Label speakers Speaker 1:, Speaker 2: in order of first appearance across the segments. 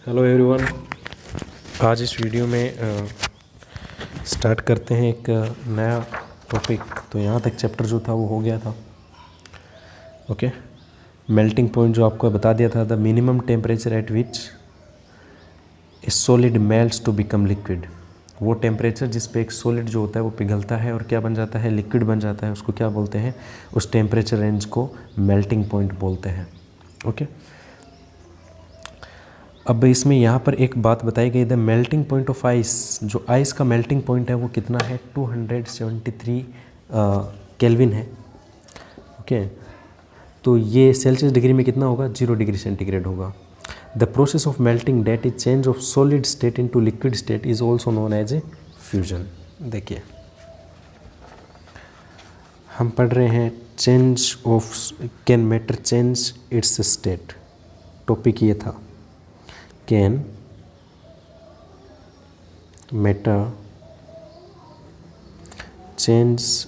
Speaker 1: Hello everyone. आज इस video में स्टार्ट करते हैं एक नया टॉपिक। तो यहाँ तक चैप्टर जो था वो हो गया था। ओके, मेल्टिंग पॉइंट जो आपको बता दिया था, the minimum temperature at which a solid melts to become liquid. वो टेम्परेचर जिस पे एक सॉलिड जो होता है वो पिघलता है और क्या बन जाता है, लिक्विड बन जाता है, उसको क्या बोलते हैं, उस टेम्परेचर रेंज को मेल्टिंग पॉइंट बोलते हैं। ओके, अब इसमें यहाँ पर एक बात बताई गई, the melting point of ice, जो आइस का मेल्टिंग पॉइंट है वो कितना है, 273 केल्विन है। ओके, तो ये सेल्सियस डिग्री में कितना होगा, 0 डिग्री सेंटीग्रेड होगा। The process of melting that is change of solid state into liquid state is also known as a fusion. देखिए हम पढ़ रहे हैं change of can matter change its state. Topic ये था, can matter change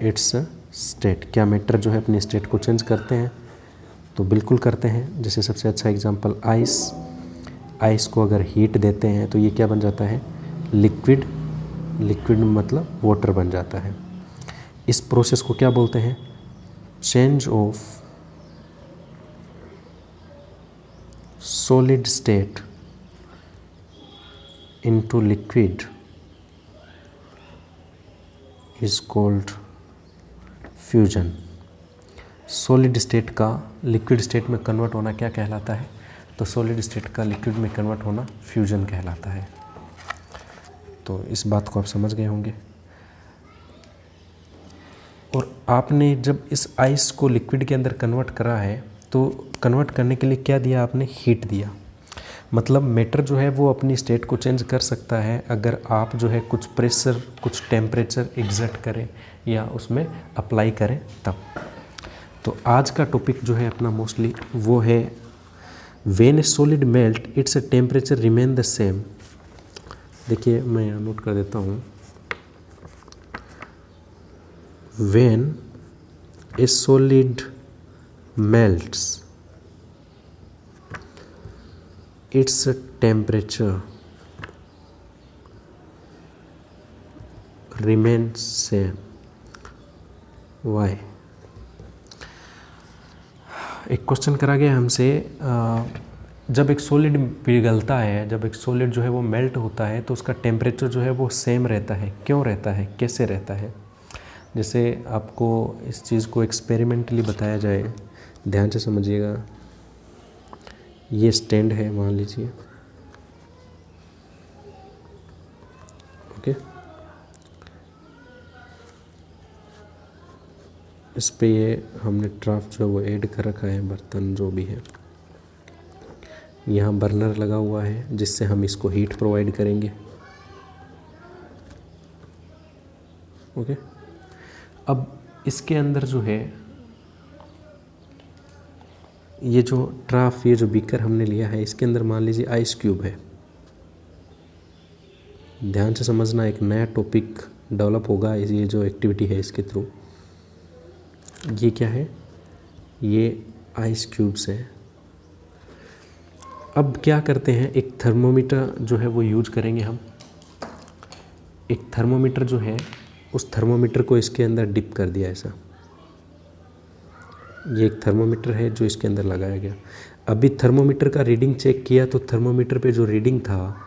Speaker 1: its state. क्या matter जो है अपनी स्टेट को चेंज करते हैं, तो बिल्कुल करते हैं। जैसे सबसे अच्छा एग्जांपल आइस, आइस को अगर हीट देते हैं तो ये क्या बन जाता है, लिक्विड। लिक्विड मतलब वाटर बन जाता है। इस प्रोसेस को क्या बोलते हैं, change of solid state into liquid is called fusion। Solid state का लिक्विड स्टेट में कन्वर्ट होना क्या कहलाता है, तो सॉलिड स्टेट का लिक्विड में कन्वर्ट होना फ्यूजन कहलाता है। तो इस बात को आप समझ गए होंगे। और आपने जब इस आइस को लिक्विड के अंदर कन्वर्ट करा है तो कन्वर्ट करने के लिए क्या दिया आपने, हीट दिया। मतलब मैटर जो है वो अपनी स्टेट को चेंज कर सकता है अगर आप जो है कुछ प्रेशर, कुछ टेम्परेचर एग्जर्ट करें या उसमें अप्लाई करें तब। तो आज का टॉपिक जो है अपना मोस्टली वो है when A solid melt its temperature remain the same. देखिए मैं यहाँ नोट कर देता हूँ, when A solid melts its temperature remains same। why? एक क्वेश्चन करा गया हमसे, जब एक सॉलिड पिघलता है, जब एक सॉलिड जो है वो मेल्ट होता है तो उसका टेम्परेचर जो है वो सेम रहता है। क्यों रहता है, कैसे रहता है? जैसे आपको इस चीज़ को एक्सपेरिमेंटली बताया जाए, ध्यान से समझिएगा। ये स्टैंड है मान लीजिए, ओके, इस पे ये हमने ट्राफ जो है वो ऐड कर रखा है, बर्तन जो भी है। यहाँ बर्नर लगा हुआ है जिससे हम इसको हीट प्रोवाइड करेंगे। ओके, अब इसके अंदर जो है ये जो ट्राफ, ये जो बीकर हमने लिया है, इसके अंदर मान लीजिए आइस क्यूब है। ध्यान से समझना, एक नया टॉपिक डेवलप होगा ये जो एक्टिविटी है इसके थ्रू। ये क्या है, ये आइस क्यूब्स है। अब क्या करते हैं, एक थर्मोमीटर जो है वो यूज करेंगे हम। एक थर्मोमीटर जो है, उस थर्मोमीटर को इसके अंदर डिप कर दिया ऐसा। ये एक थर्मोमीटर है जो इसके अंदर लगाया गया। अभी थर्मोमीटर का रीडिंग चेक किया तो थर्मोमीटर पे जो रीडिंग था,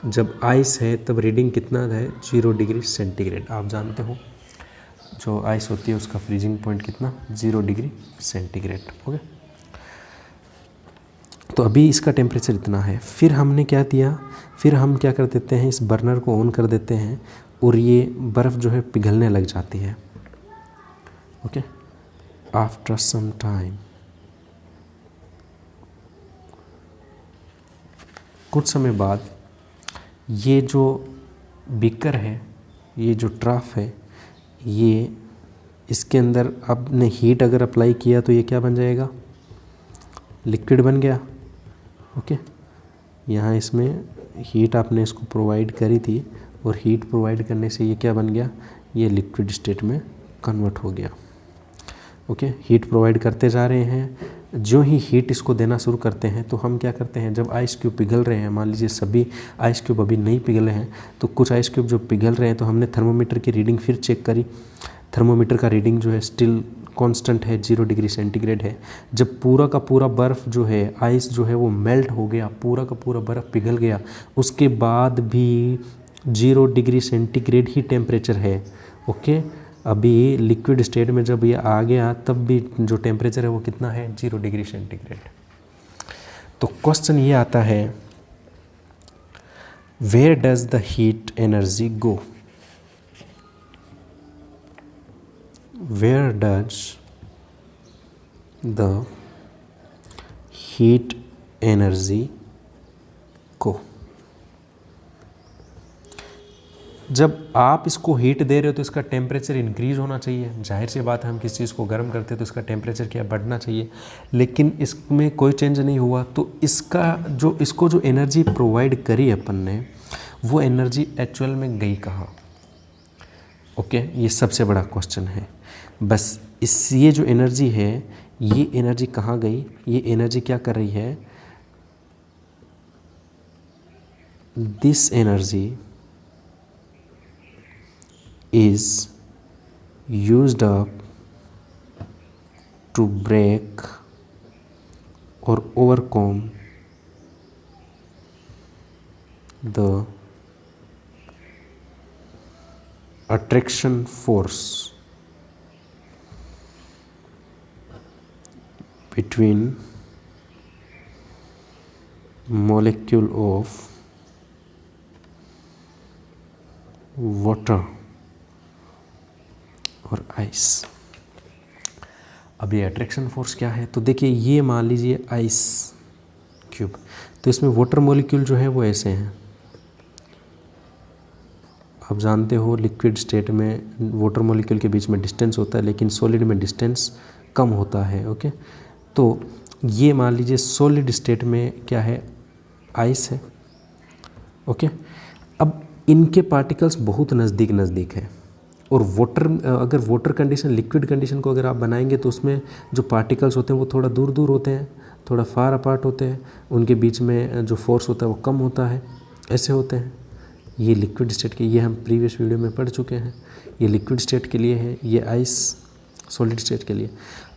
Speaker 1: जब आइस है तब रीडिंग कितना है, 0 डिग्री सेंटीग्रेड। आप जानते हो जो आइस होती है उसका फ्रीजिंग पॉइंट कितना, 0 डिग्री सेंटीग्रेड। ओके, तो अभी इसका टेम्परेचर इतना है। फिर हमने क्या किया, फिर हम क्या कर देते हैं, इस बर्नर को ऑन कर देते हैं और ये बर्फ़ जो है पिघलने लग जाती है। ओके, आफ्टर सम टाइम, कुछ समय बाद, ये जो बीकर है, ये जो ट्राफ है, ये इसके अंदर आपने हीट अगर अप्लाई किया तो ये क्या बन जाएगा, लिक्विड बन गया। ओके, यहाँ इसमें हीट आपने इसको प्रोवाइड करी थी और हीट प्रोवाइड करने से ये क्या बन गया, ये लिक्विड स्टेट में कन्वर्ट हो गया। ओके, हीट प्रोवाइड करते जा रहे हैं, जो ही हीट इसको देना शुरू करते हैं तो हम क्या करते हैं, जब आइस क्यूब पिघल रहे हैं, मान लीजिए सभी आइस क्यूब अभी नहीं पिघले हैं, तो कुछ आइस क्यूब जो पिघल रहे हैं तो हमने थर्मोमीटर की रीडिंग फिर चेक करी। थर्मोमीटर का रीडिंग जो है स्टिल कांस्टेंट है, 0 डिग्री सेंटीग्रेड है। जब पूरा का पूरा बर्फ़ जो है, आइस जो है वो मेल्ट हो गया, पूरा का पूरा बर्फ़ पिघल गया, उसके बाद भी 0 डिग्री सेंटीग्रेड ही टेम्परेचर है। ओके, अभी लिक्विड स्टेट में जब ये आ गया तब भी जो टेम्परेचर है वो कितना है, 0 डिग्री सेंटीग्रेड। तो क्वेश्चन ये आता है, where does the heat energy go? Where does the heat energy go? जब आप इसको हीट दे रहे हो तो इसका टेम्परेचर इंक्रीज होना चाहिए। जाहिर सी बात है, हम किसी चीज़ को गर्म करते हैं तो इसका टेम्परेचर क्या बढ़ना चाहिए, लेकिन इसमें कोई चेंज नहीं हुआ। तो इसको जो एनर्जी प्रोवाइड करी अपन ने, वो एनर्जी एक्चुअल में गई कहाँ? ओके, ये सबसे बड़ा क्वेश्चन है। बस ये जो एनर्जी है, ये एनर्जी कहाँ गई? ये एनर्जी क्या कर रही है? This energy is used up to break और overcome the attraction force between molecule of water और आइस। अब ये अट्रैक्शन फोर्स क्या है? तो देखिए, ये मान लीजिए आइस क्यूब, तो इसमें वाटर मॉलिक्यूल जो है वो ऐसे हैं। आप जानते हो लिक्विड स्टेट में वाटर मॉलिक्यूल के बीच में डिस्टेंस होता है, लेकिन सॉलिड में डिस्टेंस कम होता है। ओके, तो ये मान लीजिए सॉलिड स्टेट में क्या है, आइस है। ओके, अब इनके पार्टिकल्स बहुत नज़दीक नज़दीक है, और अगर वाटर कंडीशन, लिक्विड कंडीशन को अगर आप बनाएंगे तो उसमें जो पार्टिकल्स होते हैं वो थोड़ा दूर दूर होते हैं, थोड़ा फार अपार्ट होते हैं, उनके बीच में जो फोर्स होता है वो कम होता है, ऐसे होते हैं। ये लिक्विड स्टेट के, ये हम प्रीवियस वीडियो में पढ़ चुके हैं। ये लिक्विड स्टेट के लिए है, ये आइस सॉलिड स्टेट के लिए।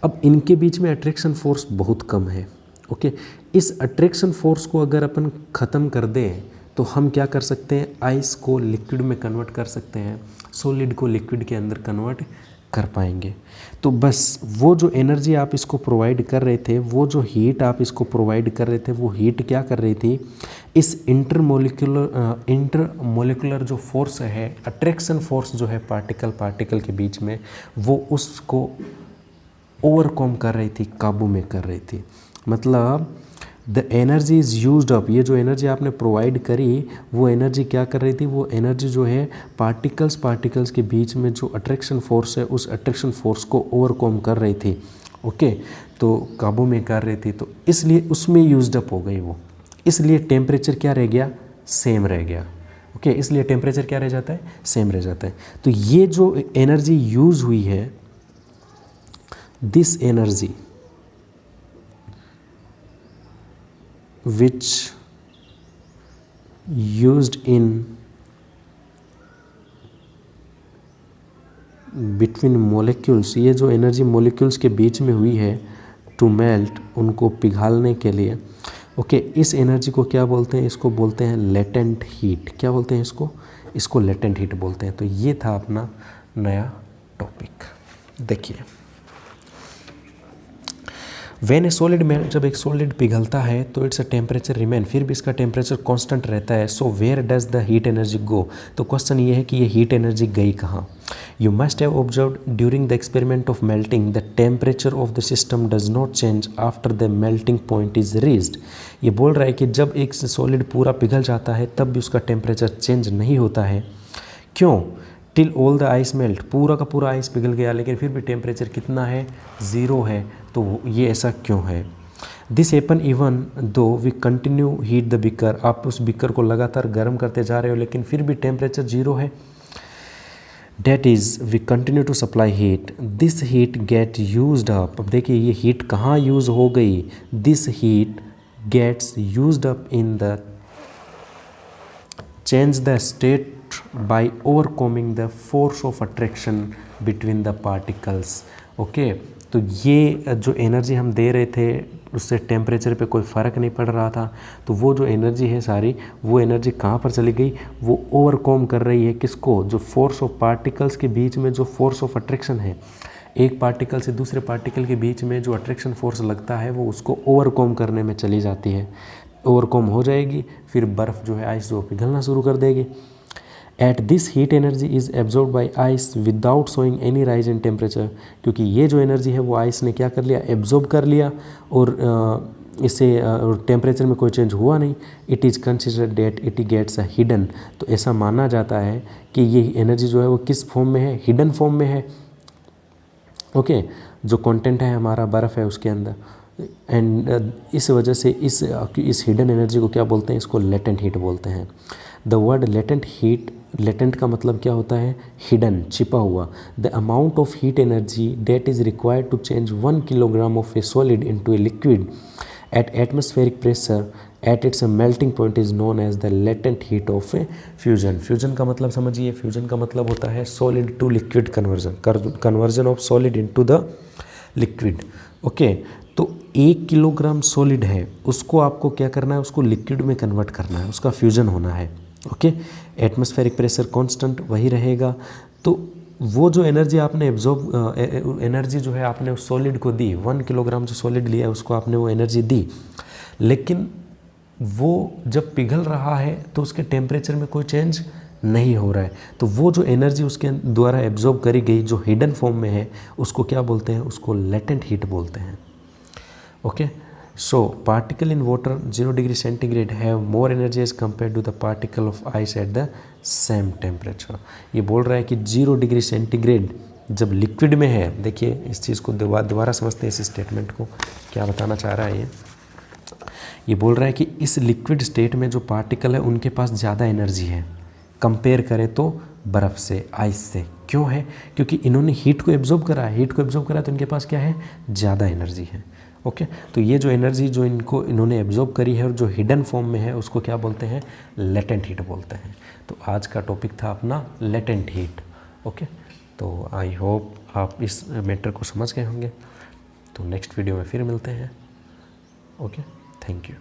Speaker 1: अब इनके बीच में अट्रैक्शन फोर्स बहुत कम है। ओके, इस अट्रैक्शन फोर्स को अगर अपन ख़त्म कर दें तो हम क्या कर सकते हैं, आइस को लिक्विड में कन्वर्ट कर सकते हैं, सॉलिड को लिक्विड के अंदर कन्वर्ट कर पाएंगे। तो बस वो जो एनर्जी आप इसको प्रोवाइड कर रहे थे, वो जो हीट आप इसको प्रोवाइड कर रहे थे, वो हीट क्या कर रही थी, इस इंटरमोलिकुलर जो फोर्स है, अट्रैक्शन फोर्स जो है पार्टिकल के बीच में, वो उसको ओवरकम कर रही थी, काबू में कर रही थी। मतलब the energy is used up, ये जो एनर्जी आपने प्रोवाइड करी, वो एनर्जी क्या कर रही थी, वो एनर्जी जो है पार्टिकल्स के बीच में जो अट्रैक्शन फोर्स है, उस अट्रैक्शन फोर्स को ओवरकम कर रही थी। ओके, तो काबू में कर रही थी, तो इसलिए उसमें यूज्ड अप हो गई वो, इसलिए टेम्परेचर क्या रह गया, सेम रह गया। ओके, इसलिए टेम्परेचर क्या रह जाता है, सेम रह जाता है। तो ये जो एनर्जी यूज़ हुई है, this energy which used in between molecules, ये जो एनर्जी मॉलिक्यूल्स के बीच में हुई है टू मेल्ट, उनको पिघालने के लिए। ओके, इस एनर्जी को क्या बोलते हैं, इसको बोलते हैं लेटेंट हीट। क्या बोलते हैं इसको लेटेंट हीट बोलते हैं। तो ये था अपना नया टॉपिक। देखिए, व्हेन ए सॉलिड मेल्ट, जब एक सॉलिड पिघलता है तो इट्स अ टेम्परेचर रिमेन, फिर भी इसका टेम्परेचर कांस्टेंट रहता है। So where does the heat energy go? तो क्वेश्चन ये है कि ये हीट एनर्जी गई कहाँ? You must have observed during the experiment of melting the temperature of the system does not change after the melting point is reached. ये बोल रहा है कि जब एक सॉलिड पूरा पिघल जाता है तब भी उसका टेम्परेचर चेंज नहीं होता है। क्यों? Till all the ice melt, पूरा का पूरा आइस पिघल गया लेकिन फिर भी टेम्परेचर कितना है, 0 है। तो ये ऐसा क्यों है? This happen even though we continue heat the beaker, आप उस बीकर को लगातार गर्म करते जा रहे हो लेकिन फिर भी टेम्परेचर 0 है। That is we continue to supply heat, this heat get used up. अब देखिए ये हीट कहाँ यूज़ हो गई, this heat gets used up in the change the state by overcoming the force of attraction between the particles। Okay, तो ये जो energy हम दे रहे थे उससे टेम्परेचर पे कोई फ़र्क नहीं पड़ रहा था, तो वो जो एनर्जी है सारी, वो एनर्जी कहाँ पर चली गई, वो ओवरकम कर रही है किसको, जो फोर्स ऑफ पार्टिकल्स के बीच में जो फोर्स ऑफ अट्रैक्शन है, एक पार्टिकल से दूसरे पार्टिकल के बीच में जो अट्रैक्शन फोर्स लगता है वो उसको ओवरकम करने में चली जाती है। ओवरकम हो जाएगी, फिर बर्फ़ जो है आइस जो पिघलना शुरू कर देगी। At this heat energy is absorb by ice without showing any rise in temperature, क्योंकि ये जो एनर्जी है वो आइस ने क्या कर लिया, एब्जॉर्ब कर लिया, और इससे टेम्परेचर में कोई चेंज हुआ नहीं। It is considered that it gets a hidden, तो ऐसा माना जाता है कि ये एनर्जी जो है वो किस फॉर्म में है, हिडन फॉर्म में है। ओके, जो कंटेंट है हमारा बर्फ़ है उसके अंदर, एंड इस वजह से इस हिडन एनर्जी को क्या बोलते हैं, इसको लेटेंट हीट बोलते हैं। The word latent heat, latent का मतलब क्या होता है, हिडन, छिपा हुआ। The amount of heat energy that is required to change 1 kilogram of a solid into a liquid at atmospheric pressure at its melting point is known as the latent heat of a fusion. Fusion का मतलब समझिए, fusion का मतलब होता है solid to liquid conversion, conversion of solid into the liquid. Okay, तो 1 kilogram solid है, उसको आपको क्या करना है, उसको लिक्विड में कन्वर्ट करना है, उसका फ्यूजन होना है। ओके, एटमॉस्फेरिक प्रेशर कांस्टेंट वही रहेगा। तो वो जो एनर्जी आपने एब्जॉर्ब, एनर्जी जो है आपने उस सॉलिड को दी, 1 किलोग्राम जो सॉलिड लिया है उसको आपने वो एनर्जी दी, लेकिन वो जब पिघल रहा है तो उसके टेम्परेचर में कोई चेंज नहीं हो रहा है, तो वो जो एनर्जी उसके द्वारा एब्जॉर्ब करी गई जो हिडन फॉर्म में है उसको क्या बोलते हैं, उसको लेटेंट हीट बोलते हैं। Okay, so particle in water 0 degree centigrade have more energy as compared to the particle of ice at the same temperature। ये बोल रहा है कि 0 डिग्री सेंटीग्रेड जब लिक्विड में है, देखिए इस चीज़ को दोबारा समझते हैं, इस स्टेटमेंट को क्या बताना चाह रहा है ये बोल रहा है कि इस लिक्विड स्टेट में जो पार्टिकल है उनके पास ज़्यादा एनर्जी है कंपेयर करें तो बर्फ़ से, आइस से। क्यों है, क्योंकि इन्होंने हीट को एब्जॉर्ब करा है, हीट को एब्जॉर्ब करा तो इनके पास क्या है, ज़्यादा एनर्जी है। ओके, तो ये जो एनर्जी जो इन्होंने एब्जॉर्ब करी है और जो हिडन फॉर्म में है उसको क्या बोलते हैं, लेटेंट हीट बोलते हैं। तो आज का टॉपिक था अपना लेटेंट हीट। ओके, तो आई होप आप इस मैटर को समझ गए होंगे। तो नेक्स्ट वीडियो में फिर मिलते हैं। Okay, thank you.